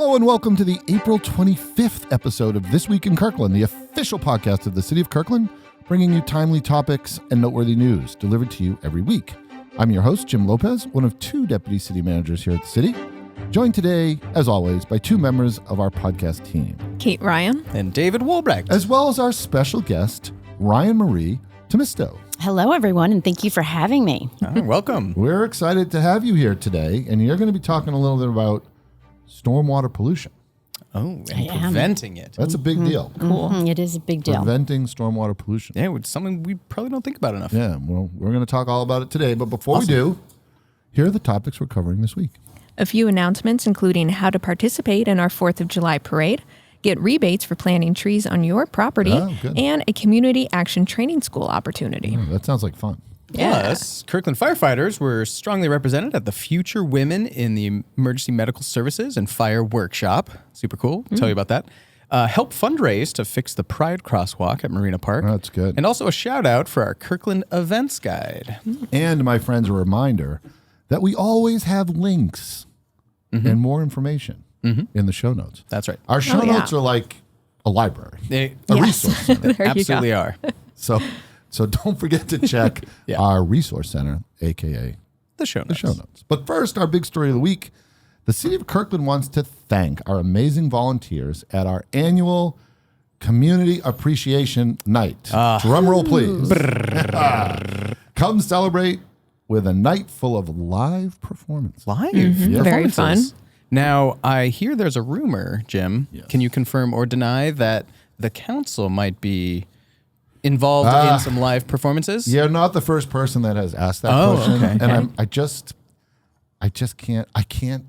Hello and welcome to the April 25th episode of This Week in Kirkland, the official podcast of the City of Kirkland, bringing you timely topics and noteworthy news delivered to you every week. I'm your host, Jim Lopez, one of two deputy city managers here at the city, joined today, as always, by two members of our podcast team. Kate Ryan. And David Wolbrecht. As well as our special guest, Ryean-Marie Tuomisto. Hello, everyone, and thank you for having me. Welcome. We're excited to have you here today, and you're going to be talking a little bit about stormwater pollution. Oh, and preventing it. That's a big deal. Cool. It is a big deal. Preventing stormwater pollution. Yeah, it's something we probably don't think about enough. Yeah, well, we're going to talk all about it today, but before we do, here are the topics we're covering this week. A few announcements, including how to participate in our 4th of July parade, get rebates for planting trees on your property, and a community action training school opportunity. Oh, that sounds like fun. Plus, Kirkland firefighters were strongly represented at the Future Women in the Emergency Medical Services and Fire Workshop. Super cool. I'll tell you about that. Help fundraise to fix the Pride Crosswalk at Marina Park. That's good. And also a shout out for our Kirkland Events guide. And my friends, a reminder that we always have links and more information in the show notes. That's right. Our show notes are like a library, a resource center. There Absolutely are. So don't forget to check our resource center, a.k.a. The show notes. But first, our big story of the week. The City of Kirkland wants to thank our amazing volunteers at our annual Community Appreciation Night. Drum roll, please. Come celebrate with a night full of live performances. Very fun. Now, I hear there's a rumor, Jim. Yes. Can you confirm or deny that the council might be involved in some live performances? You're not the first person that has asked that question. Okay. And I just can't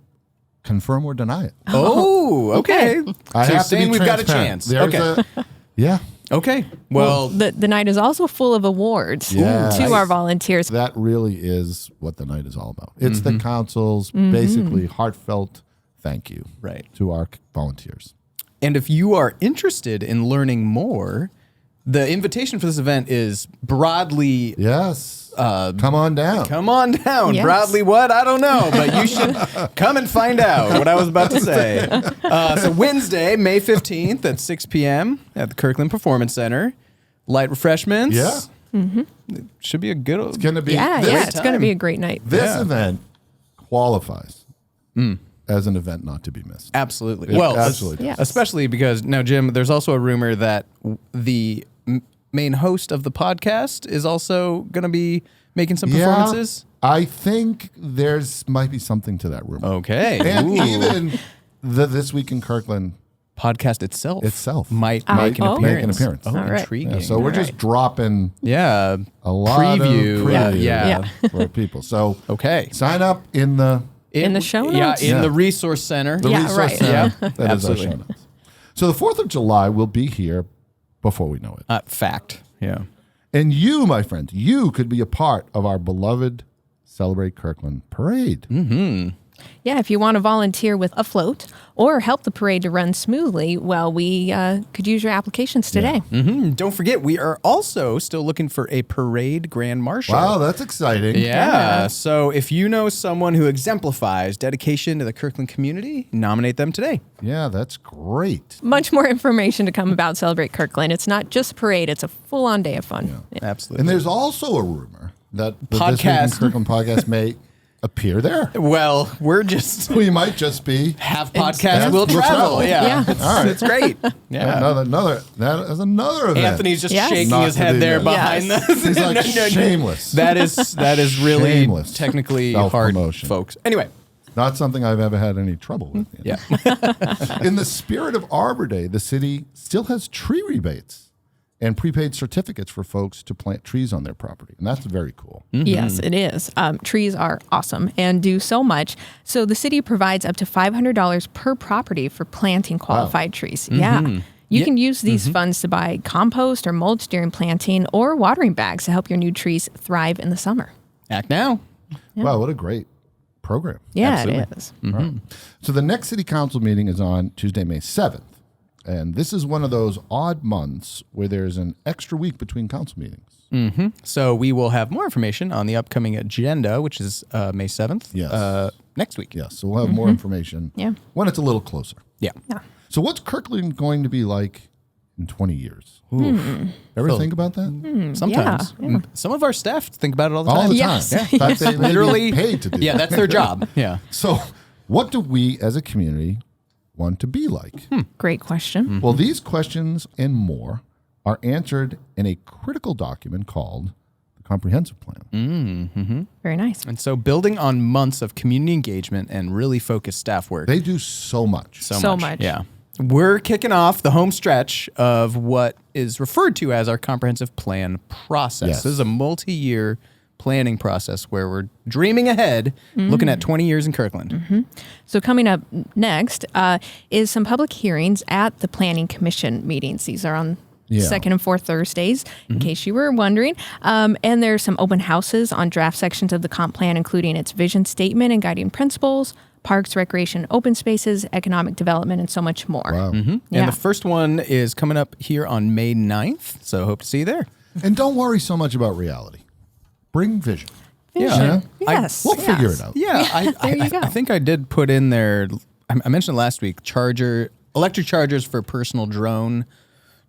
confirm or deny it. Oh, okay. I So you're have to saying be we've got a transparent. chance. Yeah. Okay. Well, The night is also full of awards Yes. to our volunteers. That really is what the night is all about. It's the council's basically heartfelt thank you to our volunteers. and if you are interested in learning more, the invitation for this event is broadly. Yes. Come on down. Come on down. Yes. Broadly what? I don't know, but you should come and find out what I was about to say. So Wednesday, May 15th at 6 p.m. at the Kirkland Performance Center. Light refreshments. Yeah. It should be a good. It's going to be It's going to be a great night. This event qualifies as an event not to be missed. Absolutely. Yeah, Well, absolutely. Yes. especially because now, Jim, there's also a rumor that the main host of the podcast is also going to be making some performances. I think there's might be something to that rumor. Okay. And Ooh. even the This Week in Kirkland podcast itself might make an make an appearance. Oh, All right. intriguing. Yeah, so we're just dropping a lot preview. of preview Yeah. for people. So Okay. sign up in the In the show notes? Yeah, in the resource center. resource right. center. Yeah, That is our absolutely. show notes. So the 4th of July will be here before we know it. Fact. Yeah. And you, my friends, you could be a part of our beloved Celebrate Kirkland parade. Yeah, if you want to volunteer with a float or help the parade to run smoothly, well, we could use your applications today. Don't forget, we are also still looking for a parade grand marshal. Wow, that's exciting. Yeah. So if you know someone who exemplifies dedication to the Kirkland community, nominate them today. Yeah, that's great. Much more information to come about Celebrate Kirkland. It's not just a parade, it's a full-on day of fun. Yeah. Absolutely. And there's also a rumor that the This Week in Podcast. Kirkland podcast may appear there. Well, we're just We might just be have podcasts. We'll We'll travel. travel. Yeah. Yeah. All right. It's great. Yeah. That is another event. Anthony's just Yes. shaking Not his to head be there missed. behind Yes. us. He's like shameless. That is really Shameless technically hard, self-promotion. folks. Anyway. Not something I've ever had any trouble with. Yeah. In the spirit of Arbor Day, the city still has tree rebates and prepaid certificates for folks to plant trees on their property. And that's very cool. Yes, it is. Trees are awesome and do so much. So the city provides up to $500 per property for planting qualified trees. Yeah. You can use these funds to buy compost or mulch during planting or watering bags to help your new trees thrive in the summer. Act now. Wow, what a great program. Yeah, Absolutely. it is. All right. So the next city council meeting is on Tuesday, May 7th. And this is one of those odd months where there's an extra week between council meetings. So we will have more information on the upcoming agenda, which is May 7th. Yes. Next week. Yes, so we'll have more information Yeah. when it's a little closer. Yeah. So what's Kirkland going to be like in 20 years? Ever think about that? Sometimes. Yeah. Some of our staff think about it all the All time. the Yes. time. In fact, they Literally get paid to do Yeah, that. that's their job. Yeah. So what do we as a community want to be like? Great question. Well, these questions and more are answered in a critical document called the Comprehensive Plan. Very nice. And so building on months of community engagement and really focused staff work. They do so much. So much. Yeah. We're kicking off the home stretch of what is referred to as our comprehensive plan process. Yes. This is a multi-year planning process where we're dreaming ahead, looking at 20 years in Kirkland. So coming up next is some public hearings at the Planning Commission meetings. These are on second and fourth Thursdays, in case you were wondering. And there's some open houses on draft sections of the comp plan, including its vision statement and guiding principles, parks, recreation, open spaces, economic development, and so much more. Wow. And the first one is coming up here on May 9th. So hope to see you there. And don't worry so much about reality. Bring vision. Yeah. Yes. We'll figure it out. Yeah, There you go. I think I did put in there. I mentioned last week electric chargers for personal drone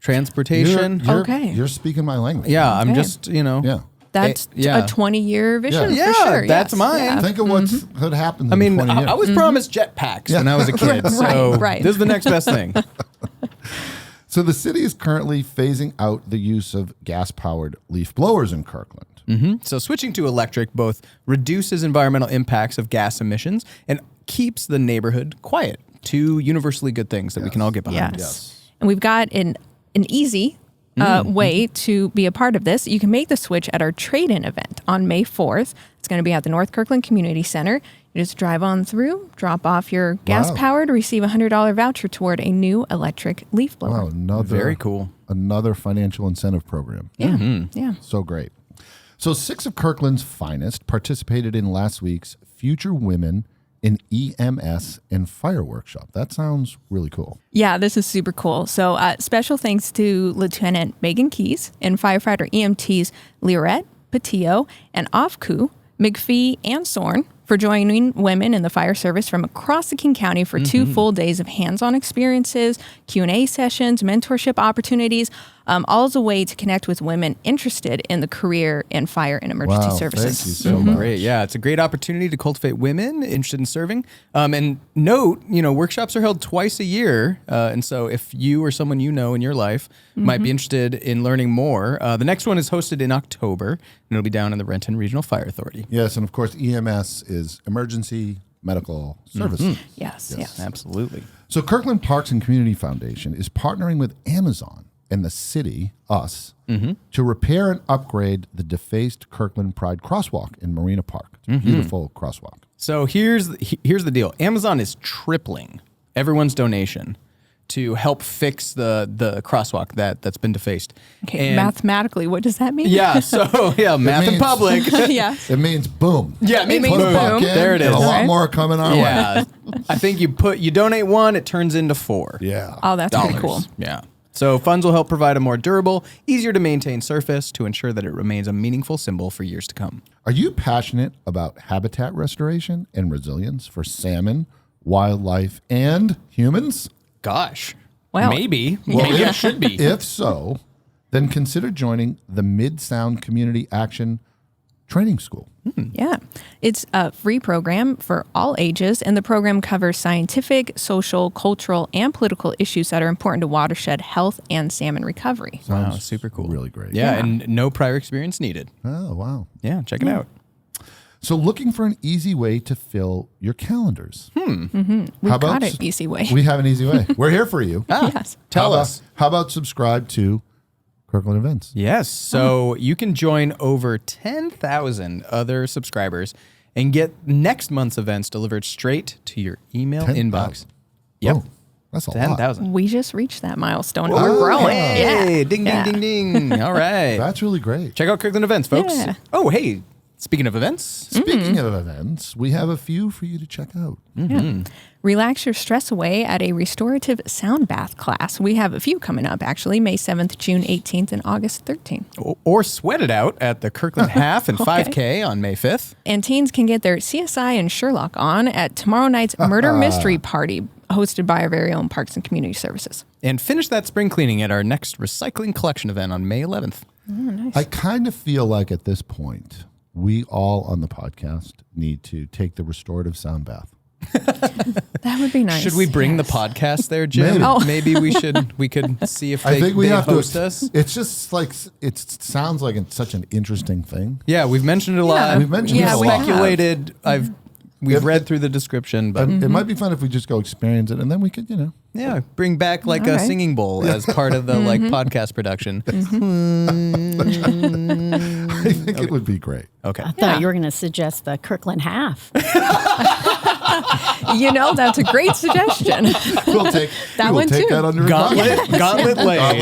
transportation. You're speaking my language. Yeah, I'm Okay. just Yeah. That's yeah. a 20-year vision Yeah. for sure. that's yes. mine. Yeah. Think of what happens I mean, in 20 years. I was promised jetpacks when I was a kid, so Right. this is the next best thing. So the city is currently phasing out the use of gas-powered leaf blowers in Kirkland. So switching to electric both reduces environmental impacts of gas emissions and keeps the neighborhood quiet. Two universally good things that we can all get behind. Yes. And we've got an easy way to be a part of this. You can make the switch at our trade-in event on May 4th. It's going to be at the North Kirkland Community Center. You just drive on through, drop off your gas-powered, receive a $100 voucher toward a new electric leaf blower. Wow, another Very cool. Another financial incentive program. Yeah. Yeah. So great. So 6 of Kirkland's finest participated in last week's Future Women in EMS and Fire Workshop. That sounds really cool. Yeah, this is super cool. So special thanks to Lieutenant Megan Keys and firefighter EMTs Lirette, Patillo, and Ofku, McPhee, and Sorn for joining women in the fire service from across the King County for 2 full days of hands-on experiences, Q&A sessions, mentorship opportunities, all as a way to connect with women interested in the career in fire and emergency Wow, services. thank you so much. Great. Yeah, it's a great opportunity to cultivate women interested in serving. And note, workshops are held twice a year. And so if you or someone you know in your life might be interested in learning more, the next one is hosted in October, and it'll be down in the Renton Regional Fire Authority. Yes, and of course, EMS is Emergency Medical Services. Yes. Absolutely. So Kirkland Parks and Community Foundation is partnering with Amazon and the city, us, to repair and upgrade the defaced Kirkland Pride Crosswalk in Marina Park. It's a beautiful crosswalk. So here's the deal. Amazon is tripling everyone's donation to help fix the crosswalk that's been defaced. Okay, And- mathematically, what does that mean? Yeah, so math in means- public. Yes. It means boom. Yeah, it means means Put a boom. buck in, There it and is. a lot Right. more coming our way. Yeah. I think you donate 1, it turns into 4. Yeah. Oh, that's pretty cool. Yeah. So funds will help provide a more durable, easier to maintain surface to ensure that it remains a meaningful symbol for years to come. Are you passionate about habitat restoration and resilience for salmon, wildlife, and humans? Gosh. Well, maybe. Maybe I should be. If so, then consider joining the Mid-Sound Community Action Training School. Yeah. It's a free program for all ages, and the program covers scientific, social, cultural, and political issues that are important to watershed health and salmon recovery. Wow, Sounds super cool. Really great. Yeah, and no prior experience needed. Oh, wow. Yeah, check it out. So looking for an easy way to fill your calendars. We've How got about an easy way. We have an easy way. We're here for you. Yes. Tell How us. How about subscribe to Kirkland Events? Yes. So you can join over 10,000 other subscribers and get next month's events delivered straight to your email 10,000. inbox. Yep. Oh, that's a lot. 10,000. We just reached that milestone. and We're growing. Hey, Yeah. ding, Yeah. ding, ding, ding. All right. That's really great. Check out Kirkland Events, folks. Yeah. Oh, hey, Speaking of events, Speaking of events, we have a few for you to check out. Relax your stress away at a restorative sound bath class. We have a few coming up, actually, May 7th, June 18th, and August 13th. or sweat it out at the Kirkland Half and 5K on May 5th. And teens can get their CSI and Sherlock on at tomorrow night's Murder Mystery Party, hosted by our very own Parks and Community Services. And finish that spring cleaning at our next recycling collection event on May 11th. Oh, nice. I kind of feel like at this point, we all on the podcast need to take the restorative sound bath. That would be nice. Should we bring the podcast there, Jim? Maybe. Maybe we could see if I think we have host to us. It's just like it sounds like it's such an interesting thing. Yeah, we've mentioned it a lot. We've mentioned it a lot. Speculated. We've read through the description, but It might be fun if we just go experience it, and then we could, yeah, bring back like a singing bowl as part of the podcast production. I think it would be great. Okay. I thought you were going to suggest the Kirkland Half. That's a great suggestion. We'll take That we will one take too. that under Gauntlet laid.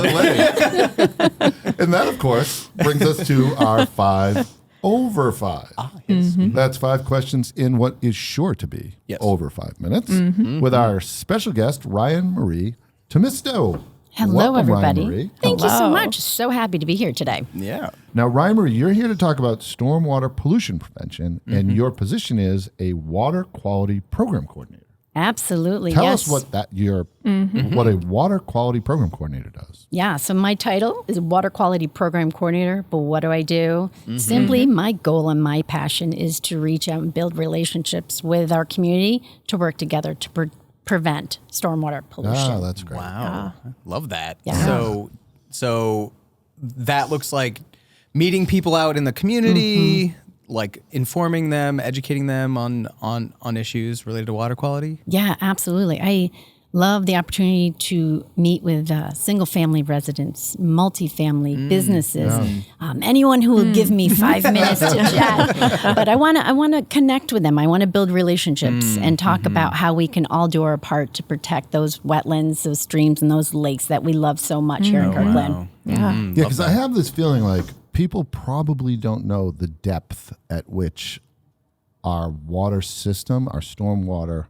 And that, of course, brings us to our 5 over 5. That's 5 questions in what is sure to be over 5 minutes with our special guest, Ryean-Marie Tuomisto. Hello, Welcome, everybody. Ryean-Marie. Thank you so Hello. much. So happy to be here today. Yeah. Now, Ryean-Marie, you're here to talk about stormwater pollution prevention, and your position is a water quality program coordinator. Absolutely. Tell yes. us what what a water quality program coordinator does. Yeah, so my title is Water Quality Program Coordinator, but what do I do? Simply, my goal and my passion is to reach out and build relationships with our community to work together to prevent stormwater pollution. Ah, that's great. Wow. Love that. Yeah. So that looks like meeting people out in the community, like informing them, educating them on issues related to water quality. Yeah, absolutely. I love the opportunity to meet with single-family residents, multifamily businesses, anyone who will give me 5 minutes to chat. But I want to connect with them. I want to build relationships and talk about how we can all do our part to protect those wetlands, those streams, and those lakes that we love so much here in Kirkland. Wow. Yeah. Yeah, because I have this feeling like people probably don't know the depth at which our water system, our stormwater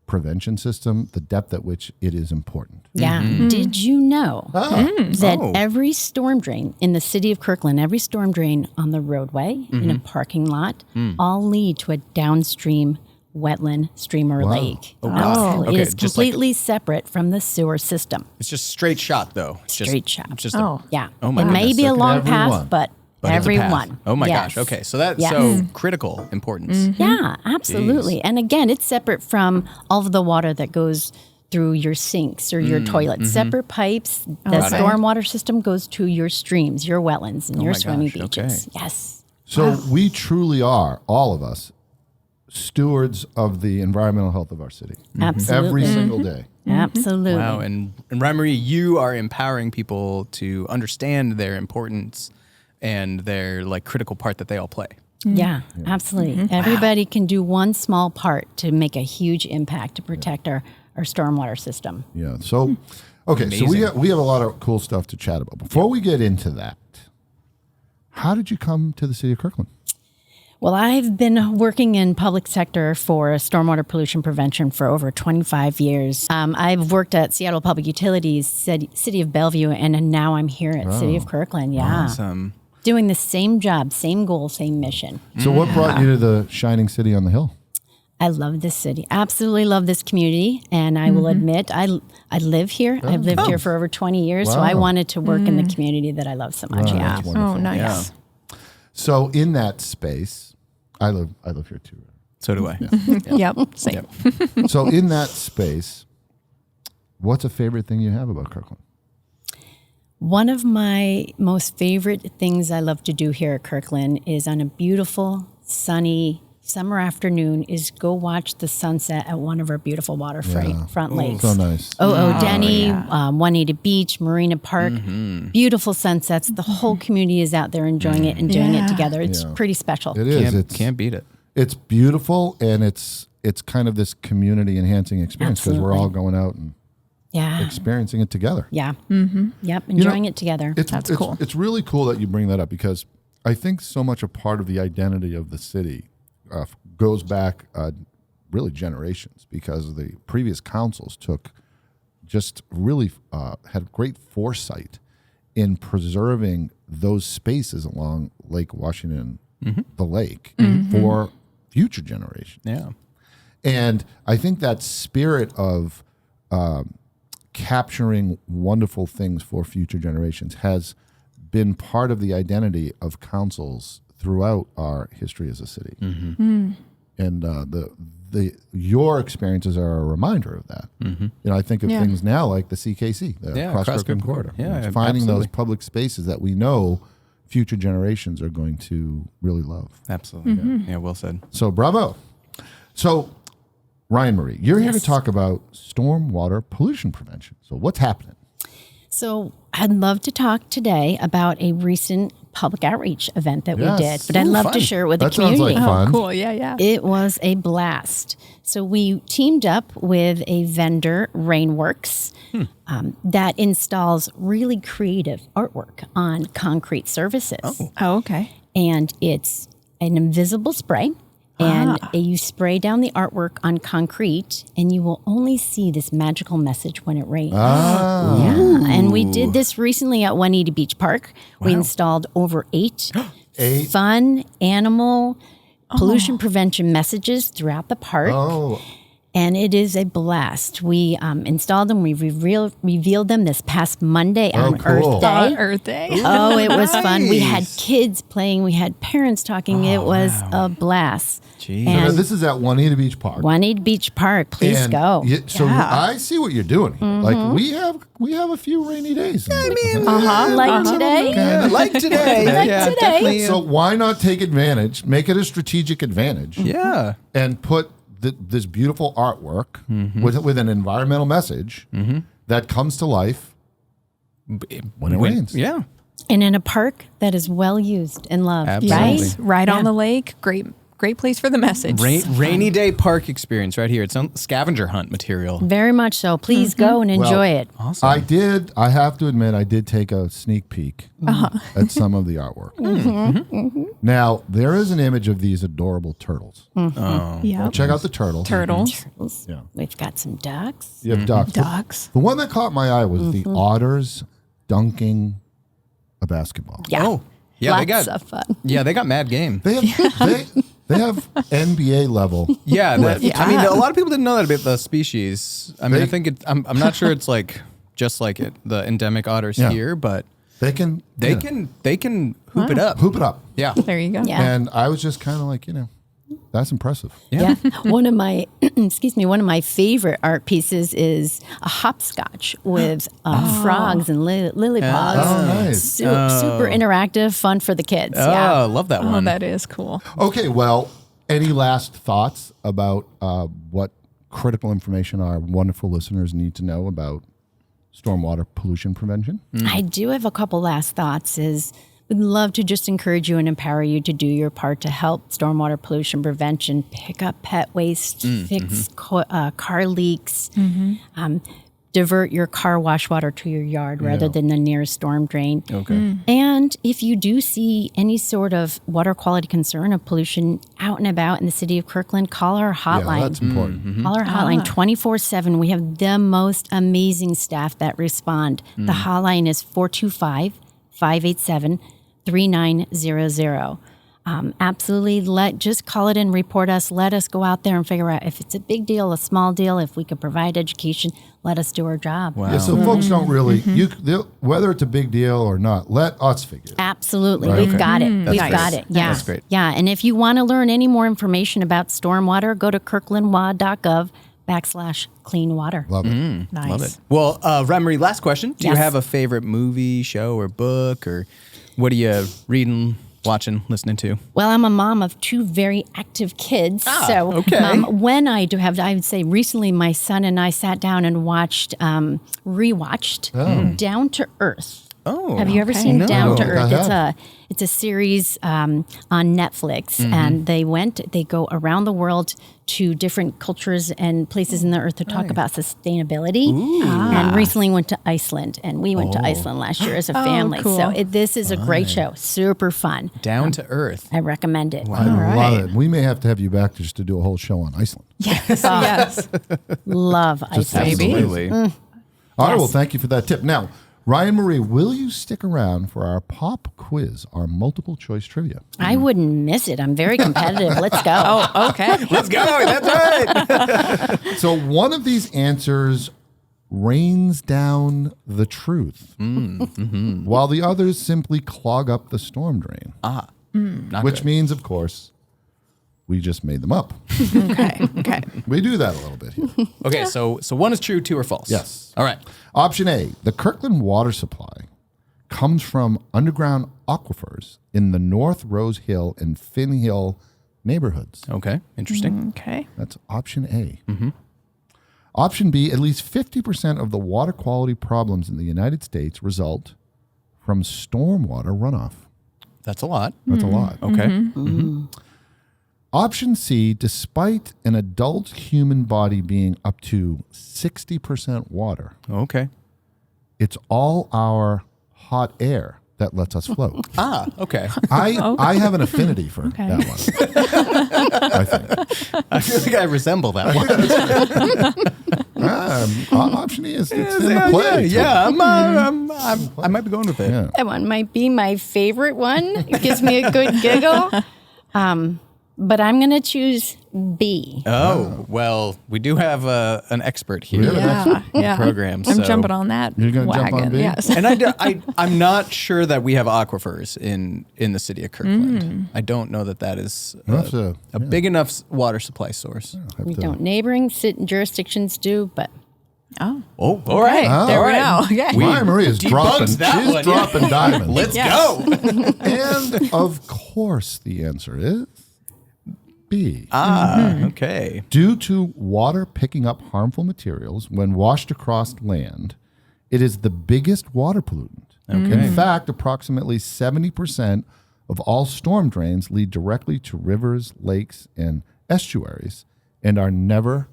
prevention system, the depth at which it is important. Yeah. Did you know that every storm drain in the city of Kirkland, every storm drain on the roadway, in a parking lot, all lead to a downstream wetland, stream, or lake? Oh, God. It Okay, is just like- completely separate from the sewer system. It's just straight shot, though. It's Straight shot. It's just Yeah. Oh, my it may goodness. be a long Everyone. path, but it's a path. everyone. Oh my Yes. gosh. Okay. So that's Yes. so critical importance. Yeah, absolutely. And again, it's separate from all of the water that goes through your sinks or your toilets. Separate pipes. The stormwater system goes to your streams, your wetlands, and your my swimming gosh, beaches. okay. Yes. So we truly are, all of us, stewards of the environmental health of our city. Absolutely. Every single day. Absolutely. Wow. And Ryean-Marie, you are empowering people to understand their importance and their like critical part that they all play. Yeah, absolutely. Everybody can do one small part to make a huge impact to protect our stormwater system. Yeah. So, okay. So we have a lot of cool stuff to chat about. Before we get into that, how did you come to the city of Kirkland? Well, I've been working in public sector for stormwater pollution prevention for over 25 years. I've worked at Seattle Public Utilities, City of Bellevue, and now I'm here at City of Kirkland. Yeah. Awesome. Doing the same job, same goal, same mission. So what brought you to the shining city on the hill? I love this city. Absolutely love this community. And I will admit, I live here. I've lived here for over 20 years. So I wanted to work in the community that I love so much. Wow, Yeah. that's wonderful. Oh, nice. So in that space, I live here too. So do I. Yep. Same. So in that space, what's a favorite thing you have about Kirkland? One of my most favorite things I love to do here at Kirkland is on a beautiful, sunny summer afternoon is go watch the sunset at one of our beautiful waterfront lakes. So nice. Denny, Juanita Beach, Marina Park, beautiful sunsets. The whole community is out there enjoying it and doing it together. It's pretty special. It is. Can't beat it. It's beautiful, and it's kind of this community enhancing experience because we're all going out and experiencing it together. Yeah. Yep. Enjoying it together. It's cool. It's really cool that you bring that up because I think so much a part of the identity of the city goes back really generations, because the previous councils just really had great foresight in preserving those spaces along Lake Washington, the lake, for future generations. Yeah. And I think that spirit of capturing wonderful things for future generations has been part of the identity of councils throughout our history as a city. And your experiences are a reminder of that. I think of things now like the CKC, the Cross-Kirkland Corridor. Yeah, finding those public spaces that we know future generations are going to really love. Absolutely. Yeah, well said. So bravo. So Ryean-Marie, you're here to talk about stormwater pollution prevention. So what's happening? So I'd love to talk today about a recent public outreach event that we did, but I'd love to share it with the community. Sounds like fun. Oh, cool. Yeah. It was a blast. So we teamed up with a vendor, Rainworks, that installs really creative artwork on concrete surfaces. Oh, okay. And it's an invisible spray. And you spray down the artwork on concrete, and you will only see this magical message when it rains. Yeah. And we did this recently at Juanita Beach Park. Wow. We installed over eight fun animal pollution prevention messages throughout the park. And it is a blast. We installed them. We revealed them this past Monday on Earth Day. Earth Day. Oh, it was fun. We had kids playing. We had parents talking. It was a blast. And so this is at Juanita Beach Park. Juanita Beach Park. Please go. I see what you're doing here. Like we have a few rainy days. Like today. Like today. Definitely. So why not take advantage, make it a strategic advantage. Yeah. And put this beautiful artwork with an environmental message that comes to life when it rains. Yeah. And in a park that is well used and loved. Absolutely. Right on the lake. Great place for the message. Rainy day park experience right here. It's scavenger hunt material. Very much so. Please go and enjoy it. Awesome. I have to admit, I did take a sneak peek at some of the artwork. Now, there is an image of these adorable turtles. Check out the turtle. Turtles. Yeah. We've got some ducks. You have ducks. Ducks. The one that caught my eye was the otters dunking a basketball. Yeah. Oh, yeah. Lots of fun. Yeah, they got mad game. They have NBA level. Yeah, I mean, a lot of people didn't know that about the species. I mean, I think I'm not sure it's like just like the endemic otters here, but they can hoop it up. Hoop it up. Yeah. There you go. Yeah. And I was just kind of like, that's impressive. Yeah. One of my favorite art pieces is a hopscotch with frogs and lily pods. Oh, nice. Super interactive, fun for the kids. Oh, I love that one. Oh, that is cool. Okay, well, any last thoughts about what critical information our wonderful listeners need to know about stormwater pollution prevention? I do have a couple last thoughts. We'd love to just encourage you and empower you to do your part to help stormwater pollution prevention, pick up pet waste, fix car leaks, divert your car wash water to your yard rather than the nearest storm drain. Okay. And if you do see any sort of water quality concern of pollution out and about in the city of Kirkland, call our hotline. Yeah, that's important. Call our hotline 24/7. We have the most amazing staff that respond. The hotline is 425-587-3900. Absolutely. Just call it in, report us. Let us go out there and figure out if it's a big deal, a small deal. If we could provide education, let us do our job. Yeah, so folks don't really, whether it's a big deal or not, let us figure it out. Absolutely. Right. We've got it. We've got it. Yeah. That's great. Yeah. And if you want to learn any more information about stormwater, go to kirklandwa.gov/clean water. Love it. Nice. Love it. Well, Ryean-Marie, last question. Do you Yes. have a favorite movie, show, or book, or what are you reading, watching, listening to? Well, I'm a mom of two very active kids. Okay. When I do have, I would say recently my son and I sat down and rewatched Down to Earth. Oh, Have you ever okay. seen No. Down to I Earth? have. It's a series on Netflix, and they go around the world to different cultures and places in the earth to talk about sustainability. And recently went to Iceland, and we went to Iceland last year as a family. cool. So this is a great show, super fun. Down to Earth. I recommend it. I love it. We may have to have you back just to do a whole show on Iceland. Yes. Love Iceland. maybe. Absolutely. All right. Yes. Well, thank you for that tip. Now, Ryean-Marie, will you stick around for our pop quiz, our multiple choice trivia? I wouldn't miss it. I'm very competitive. Let's go. Oh, okay. Let's go. That's right. So one of these answers rains down the truth, while the others simply clog up the storm drain, Not which good. means, of course, we just made them up. Okay. We do that a little bit here. Okay, so one is true, two are false. Yes. All right. Option A, the Kirkland water supply comes from underground aquifers in the North Rose Hill and Finn Hill neighborhoods. Okay, interesting. Okay. That's option A. Option B, at least 50% of the water quality problems in the United States result from stormwater runoff. That's a lot. That's a lot. Okay. Option C, despite an adult human body being up to 60% water, Okay. it's all our hot air that lets us float. Okay. I have an affinity for that one. I think. I feel like I resemble that one. Option E is it's in the play. Yeah. I might be going with it. Yeah. That one might be my favorite one. It gives me a good giggle. But I'm going to choose B. Oh, well, we do have an expert here. Really? Yeah. Yeah. Program, I'm so- jumping on that You're gonna wagon. jump on B? Yes. And I'm not sure that we have aquifers in the city of Kirkland. I don't know that is We'll have to- a big enough water supply source. We don't. Neighboring jurisdictions do, but Oh. Oh, all right. There All we right. go. Yeah. Ryean-Marie is dropping. debunked that She's one. dropping diamonds. Let's Yes. go. And of course, the answer is B. Okay. Due to water picking up harmful materials when washed across land, it is the biggest water pollutant. In fact, approximately 70% of all storm drains lead directly to rivers, lakes, and estuaries and are never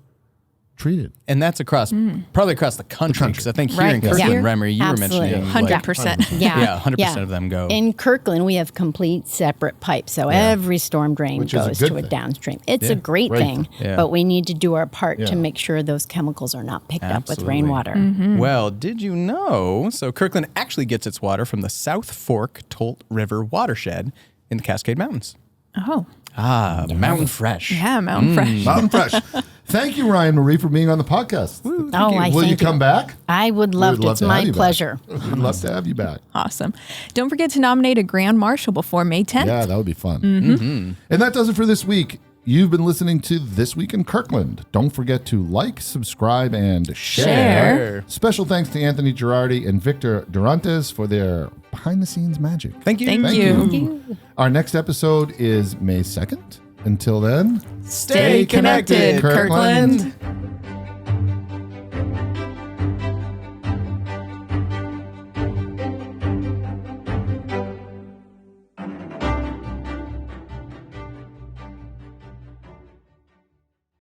treated. And that's probably across the country, because I think here Right. in Kirkland, Yeah. Ryean-Marie, you Absolutely. were mentioning 100%. Yeah, 100% of them go. In Kirkland, we have complete separate pipes. So every storm drain Which is a goes good to a thing. downstream. It's Yeah. a great Great thing, thing. Yeah. but we need to do our part Yeah. to make sure those chemicals are not picked up with Absolutely. rainwater. Well, did you know? So Kirkland actually gets its water from the South Fork Tolt River watershed in the Cascade Mountains. Oh. Mountain Fresh. Yeah. Mountain Fresh. Mountain Fresh. Thank you, Ryean-Marie, for being on the podcast. I Will you thank come back? I would We love would to. love It's to have my you back. pleasure. We'd love to have you back. Awesome. Don't forget to nominate a grand marshal before May 10th. Yeah, that would be fun. And that does it for this week. You've been listening to This Week in Kirkland. Don't forget to like, subscribe, and share. Special thanks to Anthony Girardi and Victor Durantes for their behind-the-scenes magic. Thank you. Thank you. Our next episode is May 2nd. Until then, Stay connected, Kirkland.